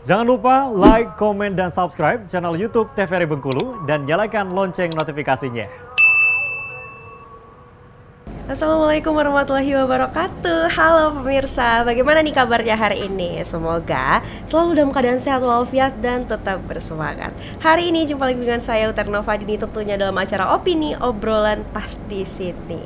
Jangan lupa like, komen, dan subscribe channel YouTube TVRI Bengkulu dan nyalakan lonceng notifikasinya. Assalamualaikum warahmatullahi wabarakatuh. Halo pemirsa, bagaimana nih kabarnya hari ini? Semoga selalu dalam keadaan sehat walafiat dan tetap bersemangat. Hari ini jumpa lagi dengan saya Uternova Dini, tentunya dalam acara Opini Obrolan Pas di Sini.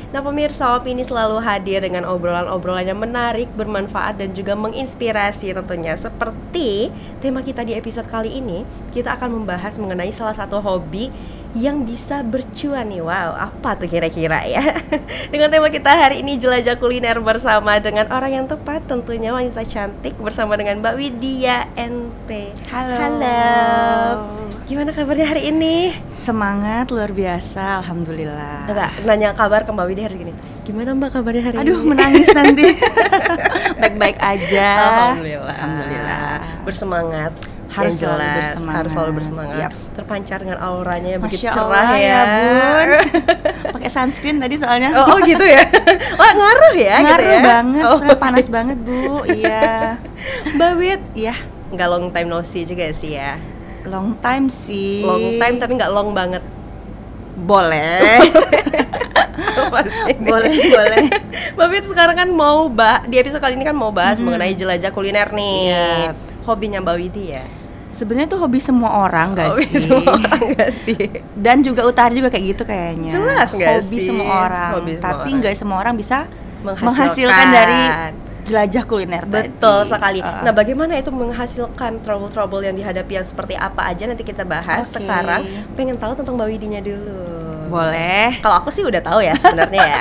Nah pemirsa, Opini selalu hadir dengan obrolan-obrolan yang menarik, bermanfaat dan juga menginspirasi tentunya. Seperti tema kita di episode kali ini, kita akan membahas mengenai salah satu hobi yang bisa bercuan nih. Wow, apa tuh kira-kira ya? Dengan tema kita hari ini, jelajah kuliner bersama dengan orang yang tepat, tentunya wanita cantik bersama dengan Mbak Widya NP. Halo. Gimana kabarnya hari ini? Semangat luar biasa, alhamdulillah. Enggak, nanya kabar ke Mbak Widya hari gini. Gimana Mbak kabarnya hari ini? Aduh, menangis nanti. Baik-baik aja. Alhamdulillah. Bersemangat. Harus yang selalu jelas, bersemangat. harus selalu bersemangat. Yap. Terpancar dengan auranya yang begitu Masya cerah Allah, ya, Bun. Pakai sunscreen tadi soalnya. Oh gitu ya. Wah, ngaruh ya Ngaruh gitu ya. banget, Oh. soalnya panas banget, Bu. Iya. Mbak Wid, Iya, nggak long time no see juga sih ya. long time sih. Long time tapi nggak long banget. Boleh. boleh. Mbak Wid sekarang kan mau di episode kali ini kan mau bahas mengenai jelajah kuliner nih. Iya. Hobinya Mbak Widi ya. Sebenarnya tuh hobi semua orang gak Hobi sih? semua orang nggak sih? Dan juga Utari juga kayak gitu kayaknya. Jelas nggak hobi sih? semua orang. Hobi semua Tapi orang. nggak semua orang bisa Menghasilkan. menghasilkan dari jelajah kuliner Betul tadi. sekali. Nah, bagaimana itu menghasilkan trouble-trouble yang dihadapi yang seperti apa aja nanti kita bahas. Oke. Sekarang pengen tahu tentang Mbak Widinya dulu. Boleh. Kalau aku sih udah tahu ya sebenarnya ya.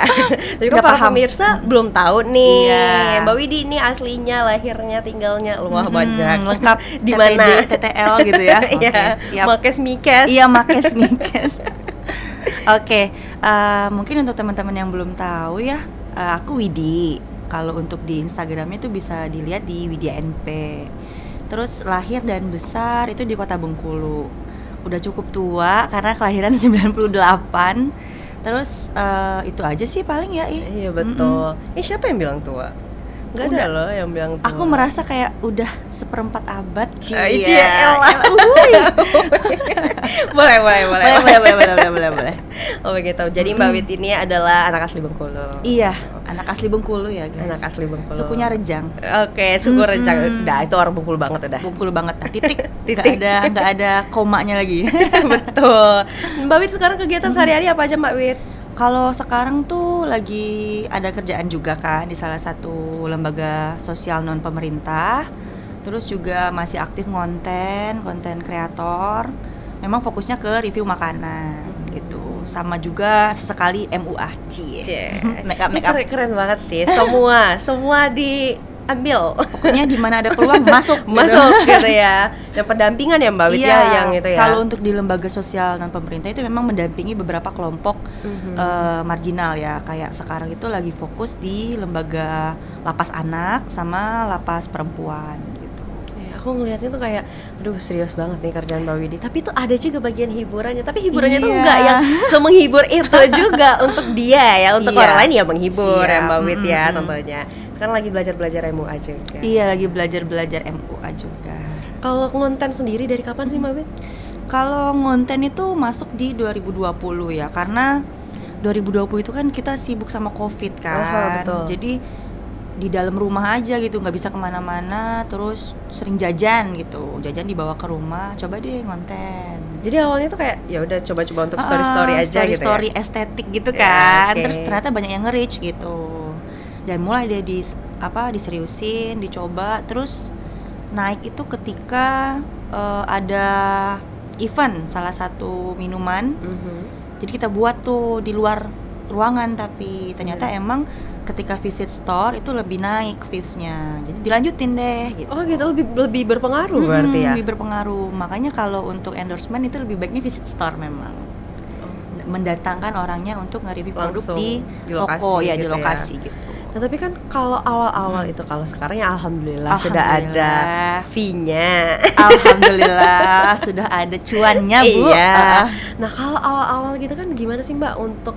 Tapi kan Udah para paham. pemirsa belum tahu nih. Iya. Mbak Widi ini aslinya, lahirnya, tinggalnya luah banyak. Lengkap Di mana? TTL gitu ya. Iya. Oke, siap. Makes mikes. Iya, makes mikes. Oke, mungkin untuk teman-teman yang belum tahu ya, aku Widi. Kalau untuk di Instagramnya itu bisa dilihat di Widya NP. Terus lahir dan besar itu di Kota Bengkulu. Udah cukup tua karena kelahiran 98. Terus itu aja sih paling ya. Iya betul. Siapa yang bilang tua? Enggak ada Udah. loh yang bilang tua. Aku merasa kayak udah seperempat abad. Boleh. Boleh. Oh begitu. Jadi Mbak Wid ini adalah anak asli Bengkulu. Iya, anak asli Bengkulu ya guys. Anak asli Bengkulu. Sukunya Rejang. Oke, suku Rejang. Udah, itu orang Bengkulu banget udah. Bengkulu banget. Titik. Titik. Nggak ada komanya lagi. Betul. Mbak Wid sekarang kegiatan sehari-hari apa aja Mbak Wid? Kalau sekarang tuh lagi ada kerjaan juga kan di salah satu lembaga sosial non pemerintah. Terus juga masih aktif konten kreator. Memang fokusnya ke review makanan gitu. Sama juga sesekali MUA. Make up. Keren banget sih. Semua diambil. Pokoknya di mana ada peluang masuk Gitu ya. Dan pendampingan ya Mbak Wid ya yang itu ya. Kalau untuk di lembaga sosial non pemerintah itu memang mendampingi beberapa kelompok marginal ya. Kayak sekarang itu lagi fokus di lembaga lapas anak sama lapas perempuan gitu. Aku ngelihatnya tuh kayak, aduh serius banget nih kerjaan Mbak Widi. Tapi tuh ada juga bagian hiburannya. Tapi hiburannya tuh enggak yang semenghibur itu juga untuk dia ya. Untuk Iya. orang lain ya menghibur ya Siap. Mbak Wid ya tentunya. Sekarang lagi belajar MUA juga. Iya, lagi belajar MUA juga. Kalau konten sendiri dari kapan sih Mbak Wid? Kalau ngonten itu masuk di 2020 ya. Karena 2020 itu kan kita sibuk sama COVID kan. Betul. Jadi di dalam rumah aja gitu, nggak bisa kemana-mana. Terus sering jajan gitu, jajan dibawa ke rumah, coba deh ngonten. Jadi awalnya tuh kayak ya udah coba-coba untuk story-story aja gitu ya. Story estetik gitu kan. Oke. Terus ternyata banyak yang nge-reach gitu. Dan mulai dia diseriusin, dicoba. Terus naik itu ketika ada event salah satu minuman. Jadi kita buat tuh di luar ruangan, tapi ternyata emang ketika visit store itu lebih naik views-nya. Jadi dilanjutin deh gitu. Oh gitu, lebih berpengaruh berarti ya. Lebih berpengaruh. Makanya kalau untuk endorsement itu lebih baiknya visit store memang. Mendatangkan orangnya untuk nge-review produk Langsung di lokasi toko ya, gitu di lokasi ya. gitu. Nah tapi kan kalau awal-awal itu, kalau sekarang ya alhamdulillah sudah ada Alhamdulillah. fee-nya. Alhamdulillah sudah ada cuannya, Bu. Iya. Nah kalau awal-awal gitu kan gimana sih Mbak untuk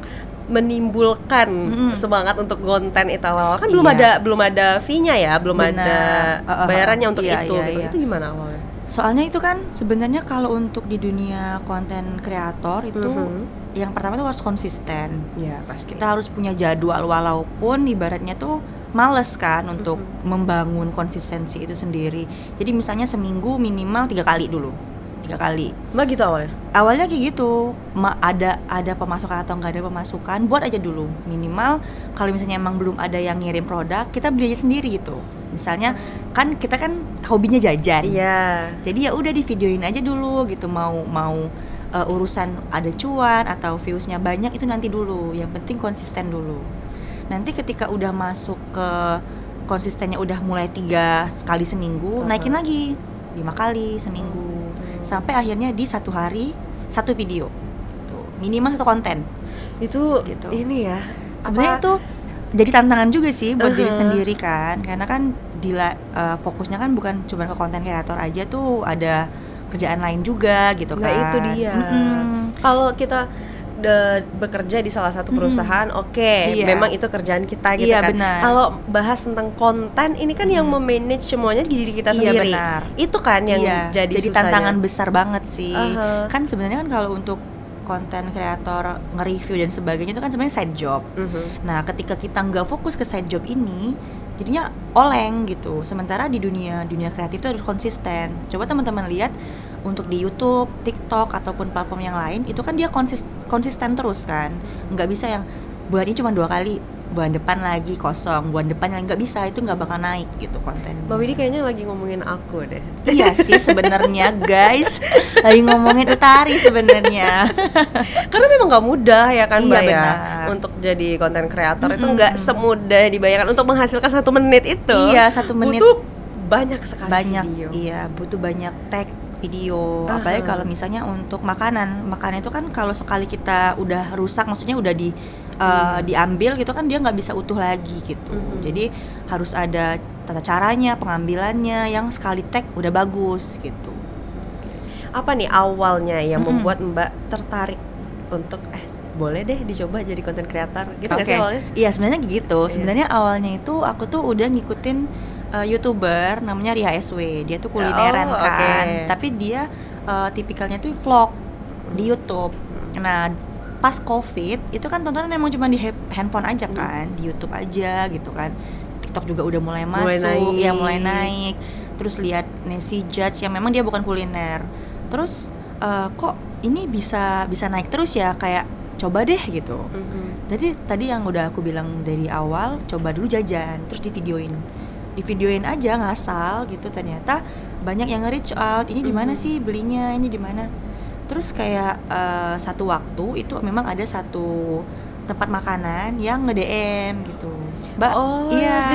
menimbulkan semangat untuk konten itu awal kan belum ada fee-nya ya, belum ada bayarannya untuk itu gitu. Itu gimana awalnya? Soalnya itu kan sebenarnya kalau untuk di dunia konten kreator itu yang pertama tuh harus konsisten. Ya pasti. Kita harus punya jadwal walaupun ibaratnya tuh males kan untuk membangun konsistensi itu sendiri. Jadi misalnya seminggu minimal 3 kali dulu. 3 kali. Mbak gitu awalnya? Awalnya kayak gitu. Ada pemasukan atau nggak ada pemasukan, buat aja dulu. Minimal kalau misalnya emang belum ada yang ngirim produk, kita beli aja sendiri gitu. Misalnya kan kita kan hobinya jajan. Iya. Jadi ya udah di videoin aja dulu gitu, mau urusan ada cuan atau viewsnya banyak itu nanti dulu. Yang penting konsisten dulu. Nanti ketika udah masuk ke konsistennya udah mulai 3 kali seminggu, naikin lagi 5 kali seminggu. Sampai akhirnya di 1 hari 1 video. Tuh, minimal 1 konten. Itu gitu. Ini ya. Sebenarnya itu jadi tantangan juga sih buat diri sendiri kan, karena kan fokusnya kan bukan cuma ke konten kreator aja tuh, ada kerjaan lain juga gitu kan. Nah itu dia. Kalau kita bekerja di salah satu perusahaan, memang itu kerjaan kita gitu kan. Kalau bahas tentang konten ini kan yang memanage semuanya di diri kita sendiri. Benar. Itu kan yang jadi tantangan besar banget sih. Kan sebenarnya kan kalau untuk konten kreator nge-review dan sebagainya itu kan sebenarnya side job. Nah, ketika kita nggak fokus ke side job ini, jadinya oleng gitu. Sementara di dunia kreatif itu harus konsisten. Coba teman-teman lihat untuk di YouTube, TikTok ataupun platform yang lain, itu kan dia konsisten terus kan. Nggak bisa yang bulan ini cuma 2 kali, bulan depan lagi kosong, bulan depan yang nggak bisa, itu nggak bakal naik gitu konten. Mbak Widi kayaknya lagi ngomongin aku deh. Iya sih sebenarnya guys, lagi ngomongin Utari sebenarnya. Karena memang nggak mudah ya kan Mbak ya, untuk jadi konten kreator itu nggak semudah dibayangkan. Untuk menghasilkan 1 menit itu, 1 menit butuh banyak sekali video. Iya, butuh banyak tag video. Apalagi kalau misalnya untuk makanan itu kan kalau sekali kita udah rusak, maksudnya udah diambil gitu kan, dia nggak bisa utuh lagi gitu. Jadi harus ada tata caranya, pengambilannya yang sekali tag udah bagus gitu. Apa nih awalnya yang membuat Mbak tertarik untuk boleh deh dicoba jadi content creator gitu nggak sih awalnya? Iya sebenarnya gitu. Sebenarnya awalnya itu aku tuh udah ngikutin YouTuber namanya Riha SW. Dia tuh kulineran kan. Tapi dia tipikalnya tuh vlog di YouTube. Nah pas COVID itu kan tontonan emang cuma di handphone aja kan, di YouTube aja gitu kan. TikTok juga udah mulai masuk, mulai naik. Terus lihat Nancy Judge yang memang dia bukan kuliner. Terus kok ini bisa naik terus ya, kayak coba deh gitu. Jadi tadi yang udah aku bilang dari awal, coba dulu jajan, terus divideoin aja ngasal gitu. Ternyata banyak yang nge-reach out, ini di mana sih belinya, ini di mana. Terus kayak satu waktu itu memang ada satu tempat makanan yang nge-DM gitu. Mbak,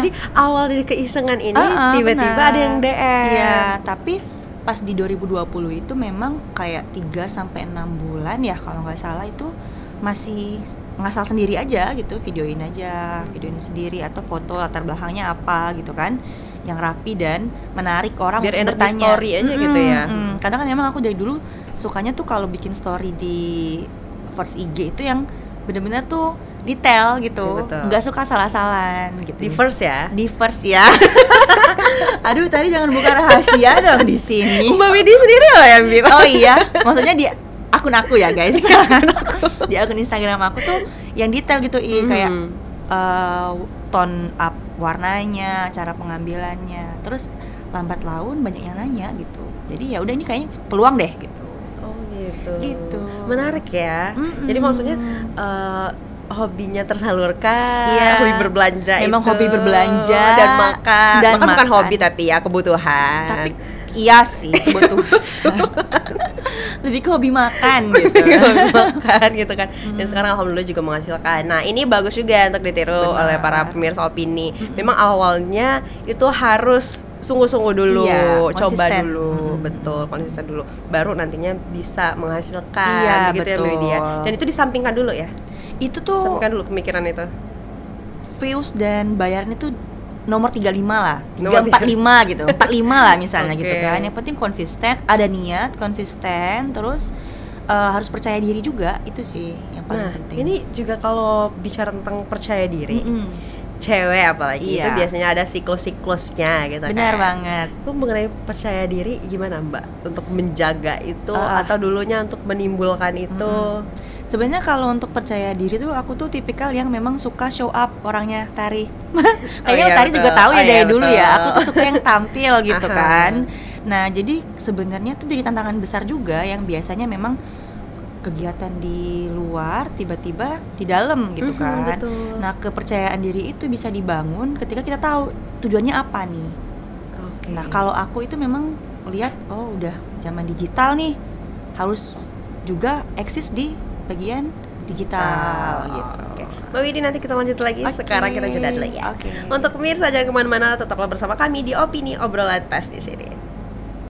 jadi awal dari keisengan ini tiba-tiba ada yang DM. Iya, tapi pas di 2020 itu memang kayak 3-6 bulan ya kalau nggak salah, itu masih ngasal sendiri aja gitu, videoin sendiri atau foto latar belakangnya apa gitu kan, yang rapi dan menarik orang biar untuk bertanya. Story aja gitu ya. Kadang kan emang aku dari dulu sukanya tuh kalau bikin story di first IG itu yang benar-benar tuh detail gitu, nggak suka salah-salahan gitu. Di first ya. Aduh tadi jangan buka rahasia dong di sini. Mbak Widi sendiri loh yang bilang. Oh iya, maksudnya di akun aku ya guys. Di akun Instagram aku tuh yang detail gitu, kayak tone up warnanya, cara pengambilannya. Terus lambat laun banyak yang nanya gitu. Jadi ya udah ini kayaknya peluang deh gitu. Oh gitu. Gitu. Menarik ya. Jadi maksudnya hobinya tersalurkan, hobi berbelanja. Memang itu, hobi berbelanja dan makan. Makan bukan hobi tapi ya kebutuhan. Tapi iya sih kebutuhan. Lebih ke hobi makan gitu. Hobi makan gitu kan. Dan sekarang alhamdulillah juga menghasilkan. Nah, ini bagus juga untuk ditiru oleh para pemirsa opini. Memang awalnya itu harus sungguh-sungguh dulu, coba dulu, betul, konsisten dulu. Baru nantinya bisa menghasilkan begitu ya Mbak Widya. Dan itu disampingkan dulu ya. Itu tuh sampaikan dulu pemikiran itu. Views dan bayaran itu nomor 35 lah, 345 gitu, 45 lah misalnya gitu kan. Yang penting konsisten, ada niat, konsisten, terus harus percaya diri juga, itu sih yang paling Nah, penting. ini juga kalau bicara tentang percaya diri, Mm-mm. cewek apalagi itu Iya. biasanya ada siklus-siklusnya gitu Benar kan. banget. Itu mengenai percaya diri gimana Mbak untuk menjaga itu Ah. atau dulunya untuk menimbulkan itu? Sebenarnya kalau untuk percaya diri tuh aku tuh tipikal yang memang suka show up orangnya, Tari. Kayaknya iya, Tari juga betul. tahu ya Oh, iya, dari dulu ya. betul. Aku tuh suka yang tampil gitu Aha. kan. Nah, jadi sebenarnya tuh jadi tantangan besar juga yang biasanya memang kegiatan di luar tiba-tiba di dalam gitu Mhm, kan. betul. Nah, kepercayaan diri itu bisa dibangun ketika kita tahu tujuannya apa nih. Oke. Nah, kalau aku itu memang lihat, oh udah zaman digital nih, harus juga eksis di bagian digital gitu. Oke. Mbak Widi, nanti kita lanjut lagi. Oke. Sekarang kita jeda dulu ya. Oke. Untuk pemirsa jangan kemana-mana, tetaplah bersama kami di Opini Obrolan Pas di sini.